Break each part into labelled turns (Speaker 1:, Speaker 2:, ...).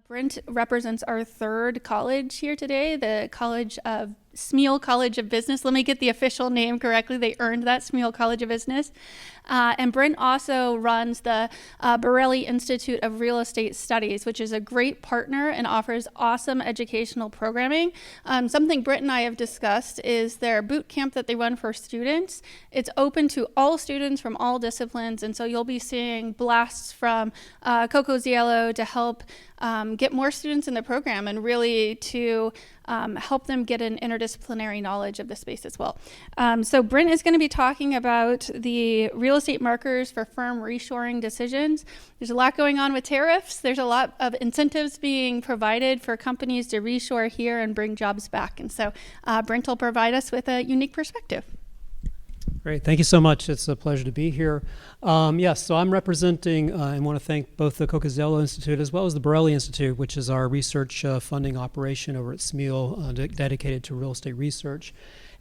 Speaker 1: Brent represents our third college here today, the Smeal College of Business. Let me get the official name correctly. They earned that, Smeal College of Business. And Brent also runs the Borelli Institute of Real Estate Studies, which is a great partner and offers awesome educational programming. Something Brent and I have discussed is their boot camp that they run for students. It's open to all students from all disciplines, and so you'll be seeing blasts from Cocoziello to help get more students in the program and really to help them get an interdisciplinary knowledge of the space as well. So Brent is going to be talking about the real estate markers for firm reshoring decisions. There's a lot going on with tariffs. There's a lot of incentives being provided for companies to reshore here and bring jobs back. And so Brent will provide us with a unique perspective.
Speaker 2: Great. Thank you so much. It's a pleasure to be here. Yes, so I'm representing and want to thank both the Cocoziello Institute as well as the Borelli Institute, which is our research funding operation over at Smeal dedicated to real estate research.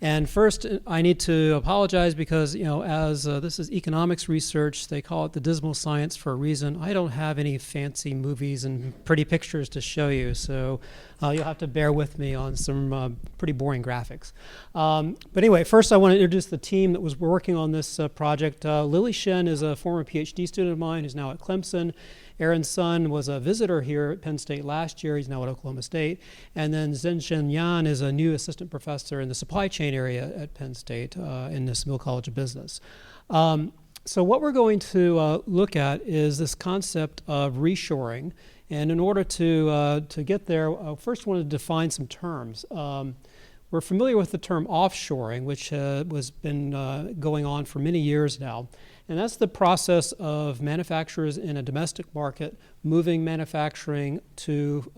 Speaker 2: And first, I need to apologize because, as this is economics research, they call it the dismal science for a reason. I don't have any fancy movies and pretty pictures to show you, so you'll have to bear with me on some pretty boring graphics. But anyway, first I want to introduce the team that was working on this project. Lily Shen is a former PhD student of mine who's now at Clemson. Aaron Sun was a visitor here at Penn State last year. He's now at Oklahoma State. And then Zhenshen Yan is a new assistant professor in the supply chain area at Penn State in the Smeal College of Business. So what we're going to look at is this concept of reshoring. And in order to get there, I first want to define some terms. We're familiar with the term offshoring, which has been going on for many years now. And that's the process of manufacturers in a domestic market moving manufacturing to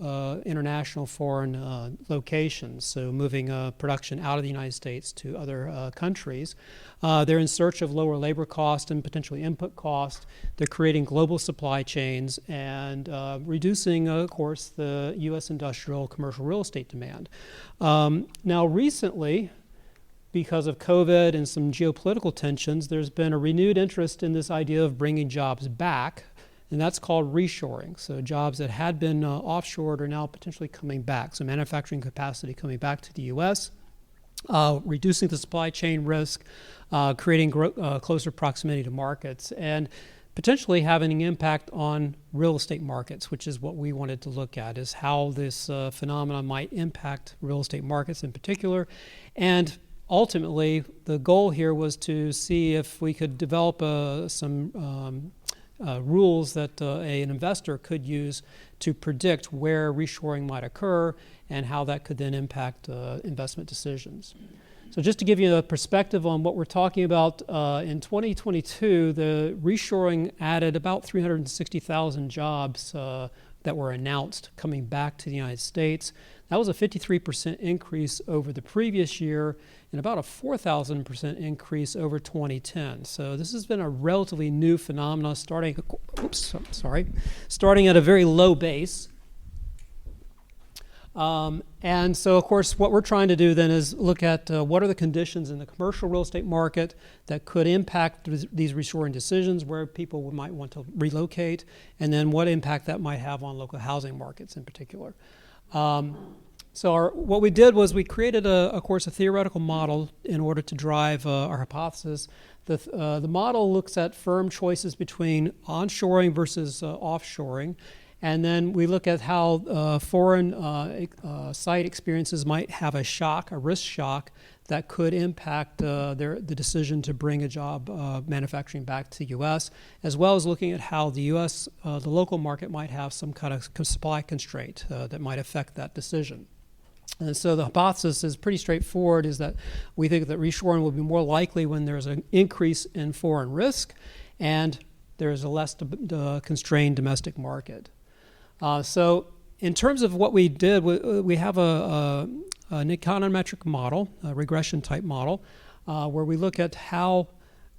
Speaker 2: international foreign locations, so moving production out of the United States to other countries. They're in search of lower labor cost and potentially input cost. They're creating global supply chains and reducing, of course, the U.S. industrial commercial real estate demand. Now, recently, because of COVID and some geopolitical tensions, there's been a renewed interest in this idea of bringing jobs back, and that's called reshoring. So jobs that had been offshored are now potentially coming back. So manufacturing capacity coming back to the U.S., reducing the supply chain risk, creating closer proximity to markets, and potentially having an impact on real estate markets, which is what we wanted to look at, is how this phenomenon might impact real estate markets in particular. And ultimately, the goal here was to see if we could develop some rules that an investor could use to predict where reshoring might occur and how that could then impact investment decisions. So just to give you a perspective on what we're talking about, in 2022, the reshoring added about 360,000 jobs that were announced coming back to the United States. That was a 53% increase over the previous year and about a 4,000% increase over 2010. So this has been a relatively new phenomenon starting at a very low base. And so, of course, what we're trying to do then is look at what are the conditions in the commercial real estate market that could impact these reshoring decisions, where people might want to relocate, and then what impact that might have on local housing markets in particular. So what we did was we created, of course, a theoretical model in order to drive our hypothesis. The model looks at firm choices between onshoring versus offshoring. And then we look at how foreign site experiences might have a risk shock that could impact the decision to bring a job manufacturing back to the U.S., as well as looking at how the U.S., the local market might have some kind of supply constraint that might affect that decision. And so the hypothesis is pretty straightforward, is that we think that reshoring will be more likely when there's an increase in foreign risk and there's a less constrained domestic market. So in terms of what we did, we have an econometric model, a regression type model, where we look at how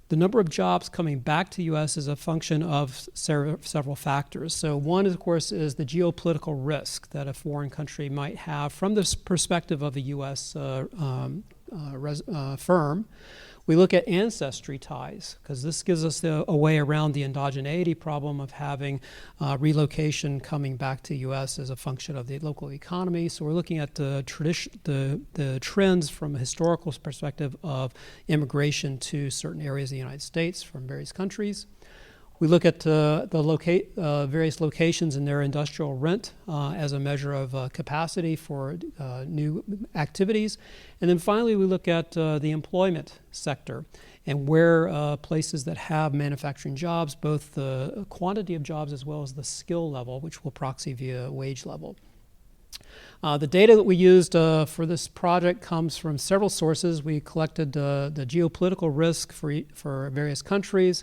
Speaker 2: the number of jobs coming back to the U.S. is a function of several factors. So one, of course, is the geopolitical risk that a foreign country might have from the perspective of a U.S. firm. We look at ancestry ties, because this gives us a way around the endogeneity problem of having relocation coming back to the U.S. as a function of the local economy. So we're looking at the trends from a historical perspective of immigration to certain areas of the United States from various countries. We look at various locations in their industrial rent as a measure of capacity for new activities. And then finally, we look at the employment sector and where places that have manufacturing jobs, both the quantity of jobs as well as the skill level, which we'll proxy via wage level. The data that we used for this project comes from several sources. We collected the geopolitical risk for various countries.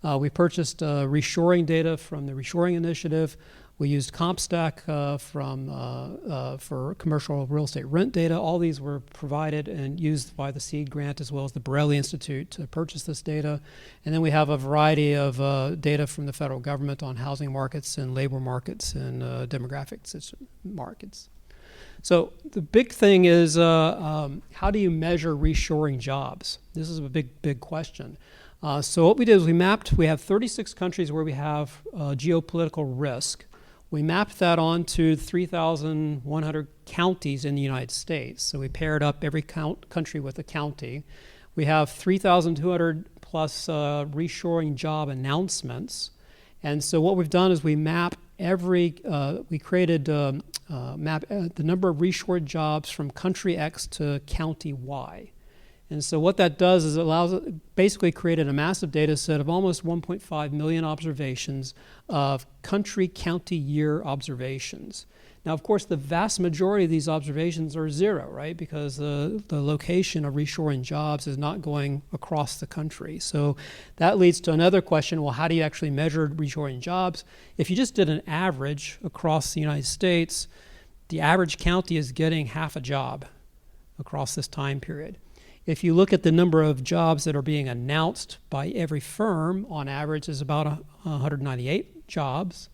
Speaker 2: We purchased reshoring data from the Reshoring Initiative. We used CompStack for commercial real estate rent data. All these were provided and used by the SEED grant as well as the Borelli Institute to purchase this data. And then we have a variety of data from the federal government on housing markets and labor markets and demographic markets. So the big thing is how do you measure reshoring jobs? This is a big question. So what we did is we have 36 countries where we have geopolitical risk. We mapped that onto 3,100 counties in the United States. So we paired up every country with a county. We have 3,200 plus reshoring job announcements. And so what we've done is we map we created map the number of reshored jobs from country X to county Y. And so what that does is basically created a massive data set of almost 1.5 million observations of country, county, year observations. Now, of course, the vast majority of these observations are zero, right? Because the location of reshoring jobs is not going across the country. So that leads to another question, well, how do you actually measure reshoring jobs? If you just did an average across the United States, the average county is getting half a job across this time period. If you look at the number of jobs that are being announced by every firm, on average is about 198 jobs.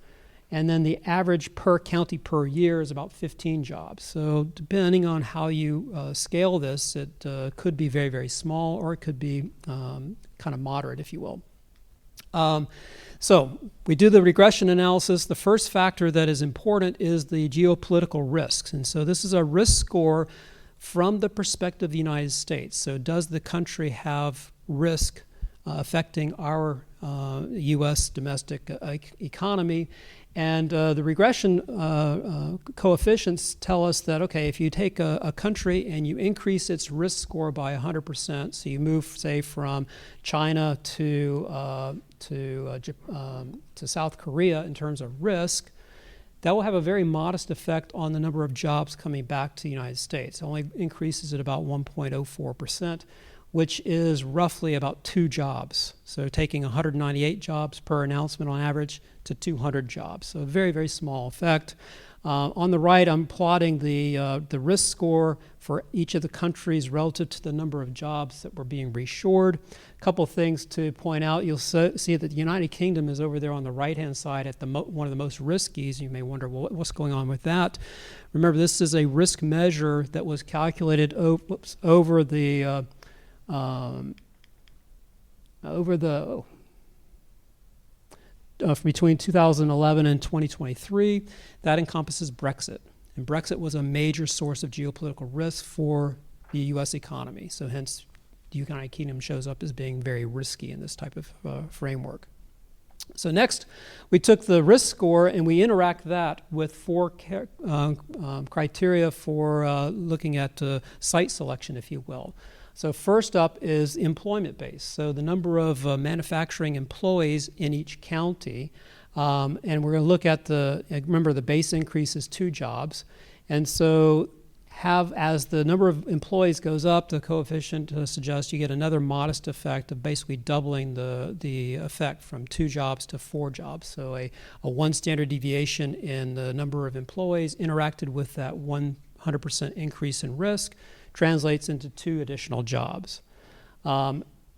Speaker 2: And then the average per county per year is about 15 jobs. So depending on how you scale this, it could be very, very small, or it could be kind of moderate, if you will. So we do the regression analysis. The first factor that is important is the geopolitical risks. And so this is a risk score from the perspective of the United States. So does the country have risk affecting our U.S. domestic economy? And the regression coefficients tell us that, okay, if you take a country and you increase its risk score by 100%, so you move, say, from China to South Korea in terms of risk, that will have a very modest effect on the number of jobs coming back to the United States. It only increases at about 1.04%, which is roughly about 2 jobs. So taking 198 jobs per announcement on average to 200 jobs. So a very, very small effect. On the right, I'm plotting the risk score for each of the countries relative to the number of jobs that were being reshored. A couple things to point out. You'll see that the United Kingdom is over there on the right-hand side at one of the most riskies. You may wonder, well, what's going on with that? Remember, this is a risk measure that was calculated over between 2011 and 2023. That encompasses Brexit. And Brexit was a major source of geopolitical risk for the U.S. economy. So hence, the United Kingdom shows up as being very risky in this type of framework. So next, we took the risk score and we interact that with 4 criteria for looking at site selection, if you will. So first up is employment base. So the number of manufacturing employees in each county. And we're going to look at remember the base increase is 2 jobs. And so as the number of employees goes up, the coefficient suggests you get another modest effect of basically doubling the effect from 2 jobs to 4 jobs. So a 1 standard deviation in the number of employees interacted with that 100% increase in risk translates into 2 additional jobs.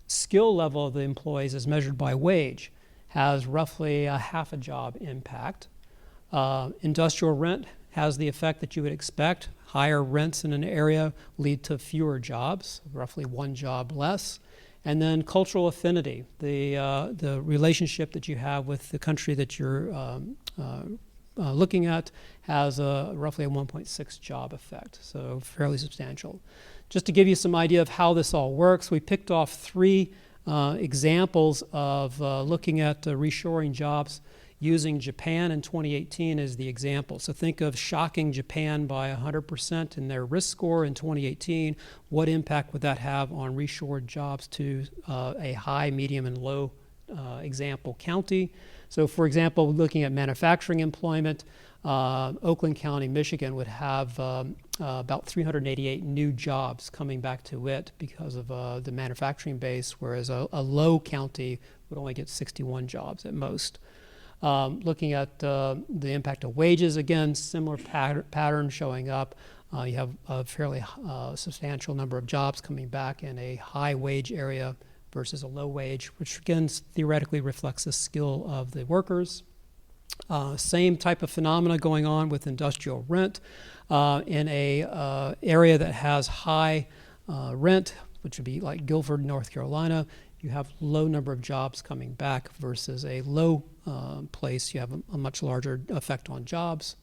Speaker 2: Skill level of the employees as measured by wage has roughly a half a job impact. Industrial rent has the effect that you would expect. Higher rents in an area lead to fewer jobs, roughly 1 job less. And then cultural affinity, the relationship that you have with the country that you're looking at has roughly a 1.6 job effect, so fairly substantial. Just to give you some idea of how this all works, we picked off three examples of looking at reshoring jobs using Japan in 2018 as the example. So think of shocking Japan by 100% in their risk score in 2018. What impact would that have on reshored jobs to a high, medium, and low example county? So for example, looking at manufacturing employment, Oakland County, Michigan would have about 388 new jobs coming back to it because of the manufacturing base, whereas a low county would only get 61 jobs at most. Looking at the impact of wages, again, similar pattern showing up. You have a fairly substantial number of jobs coming back in a high wage area versus a low wage, which again theoretically reflects the skill of the workers. Same type of phenomena going on with industrial rent in a area that has high rent, which would be like Guilford, North Carolina. You have low number of jobs coming back versus a low place. You have a much larger effect on jobs.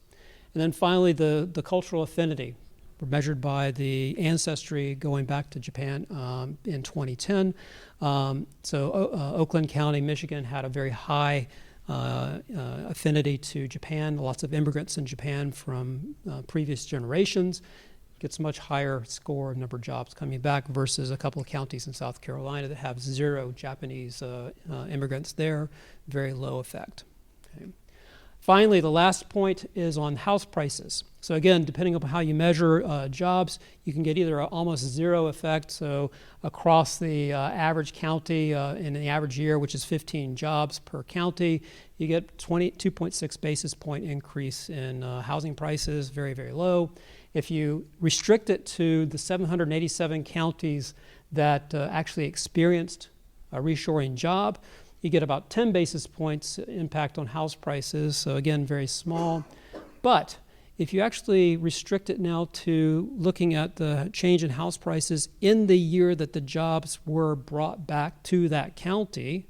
Speaker 2: And then finally, the cultural affinity. We're measured by the ancestry going back to Japan in 2010. Oakland County, Michigan had a very high affinity to Japan. Lots of immigrants in Japan from previous generations. Gets much higher score of number of jobs coming back versus a couple of counties in South Carolina that have 0 Japanese immigrants there. Very low effect. Okay. Finally, the last point is on house prices. So again, depending upon how you measure jobs, you can get either an almost 0 effect, so across the average county in the average year, which is 15 jobs per county, you get 2.6 basis point increase in housing prices, very, very low. If you restrict it to the 787 counties that actually experienced a reshoring job, you get about 10 basis points impact on house prices, so again, very small. But if you actually restrict it now to looking at the change in house prices in the year that the jobs were brought back to that county,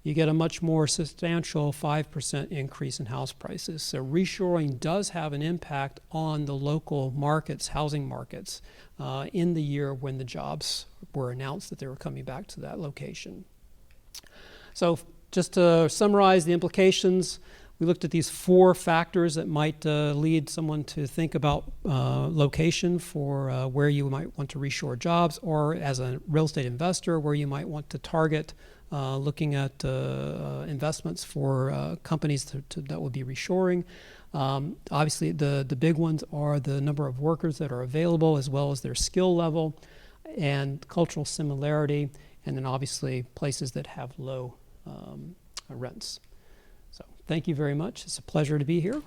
Speaker 2: you get a much more substantial 5% increase in house prices. So reshoring does have an impact on the local markets, housing markets, in the year when the jobs were announced that they were coming back to that location. So just to summarize the implications, we looked at these 4 factors that might lead someone to think about location for where you might want to reshore jobs, or as a real estate investor, where you might want to target looking at investments for companies that will be reshoring. Obviously, the big ones are the number of workers that are available, as well as their skill level and cultural similarity, and then obviously places that have low rents. So thank you very much. It's a pleasure to be here.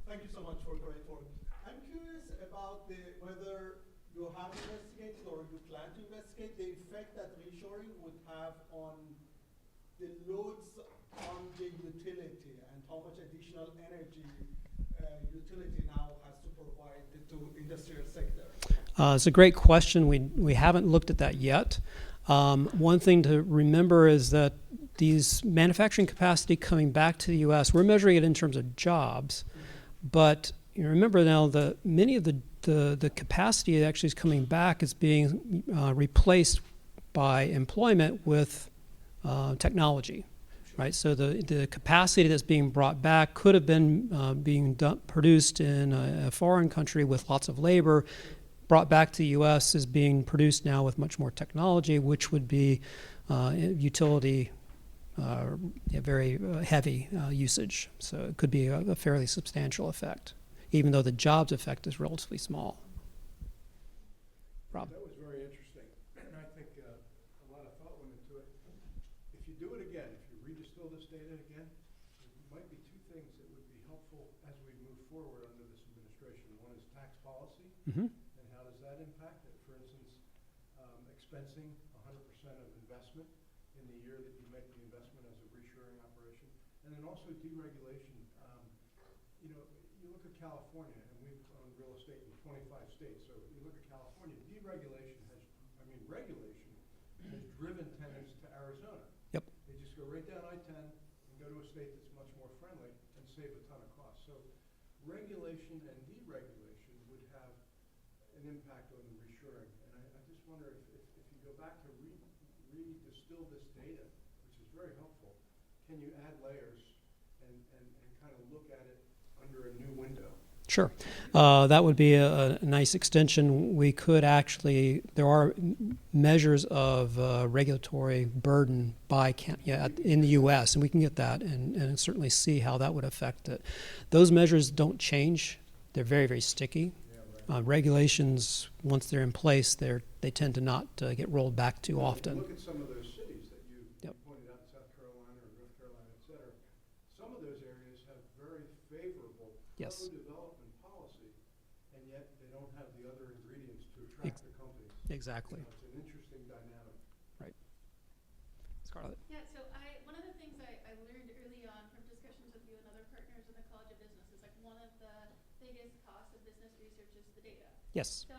Speaker 3: Thank you so much for great work. I'm curious about whether you have investigated or you plan to investigate the effect that reshoring would have on the loads on the utility and how much additional energy utility now has to provide to industrial sector.
Speaker 2: It's a great question. We haven't looked at that yet. One thing to remember is that these manufacturing capacity coming back to the U.S., we're measuring it in terms of jobs, but you remember now that many of the capacity that actually is coming back is being replaced by employment with technology, right? So the capacity that's being brought back could have been produced in a foreign country with lots of labor, brought back to the U.S. is being produced now with much more technology, which would be utility very heavy usage. So it could be a fairly substantial effect, even though the jobs effect is relatively small. Rob?
Speaker 4: That was very interesting, and I think a lot of thought went into it. If you do it again, if you redistill this data again, there might be 2 things that would be helpful as we move forward under this administration. One is tax policy, and how does that impact it? For instance, expensing 100% of investment in the year that you make the investment as a reshoring operation. And then also deregulation. You know, you look at California, and we've owned real estate in 25 states. So you look at California, regulation has driven tenants to Arizona.
Speaker 2: Yep.
Speaker 4: They just go right down I-10 and go to a state that's much more friendly and save a ton of costs. So regulation and deregulation would have an impact on the reshoring. And I just wonder if you go back to re-distill this data, which is very helpful, can you add layers and kind of look at it under a new window?
Speaker 2: Sure. That would be a nice extension. We could actually, there are measures of regulatory burden by in the U.S., and we can get that and certainly see how that would affect it. Those measures don't change. They're very, very sticky.
Speaker 4: Yeah, right.
Speaker 2: Regulations, once they're in place, they tend to not get rolled back too often.
Speaker 4: Look at some of those cities that you
Speaker 2: Yep.
Speaker 4: pointed out in South Carolina or North Carolina, et cetera. Some of those areas have very favorable
Speaker 2: Yes.
Speaker 4: co-development policy, and yet they don't have the other ingredients to attract the companies.
Speaker 2: Exactly.
Speaker 4: You know, it's an interesting dynamic.
Speaker 2: Right. Scarlett.
Speaker 1: Yeah, so one of the things I learned early on from discussions with you and other partners in the College of Business is like one of the biggest costs of business research is the data.
Speaker 2: Yes.
Speaker 1: So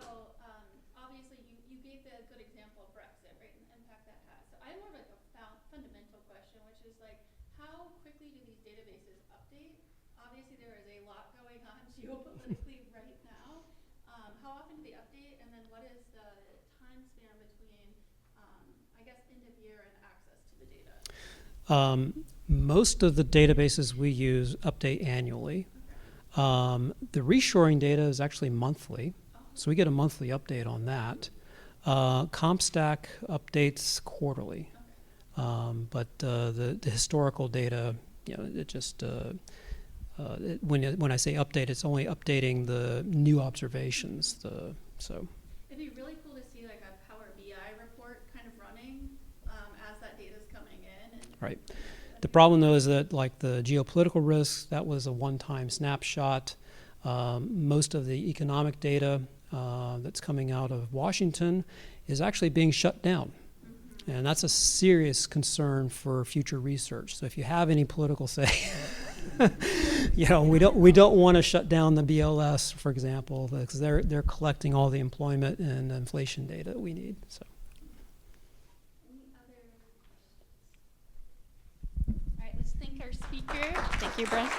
Speaker 1: obviously you gave the good example of Brexit, right, and the impact that has. So I have more of like a fundamental question, which is like, how quickly do these databases update? Obviously there is a lot going on geopolitically right now. How often do they update, and then what is the time span between, I guess, end of year and access to the data?
Speaker 2: Most of the databases we use update annually. The reshoring data is actually monthly, so we get a monthly update on that. CompStack updates quarterly, but the historical data, you know, it just when I say update, it's only updating the new observations. So
Speaker 1: It'd be really cool to see like a Power BI report kind of running as that data's coming in. And
Speaker 2: right. The problem, though, is that like the geopolitical risks, that was a one-time snapshot. Most of the economic data that's coming out of Washington is actually being shut down.
Speaker 1: Mm-hmm.
Speaker 2: And that's a serious concern for future research. So if you have any political say, you know, we don't want to shut down the BLS, for example, because they're collecting all the employment and inflation data that we need. So.
Speaker 1: Any other questions? All right, let's thank our speaker. Thank you, Brent.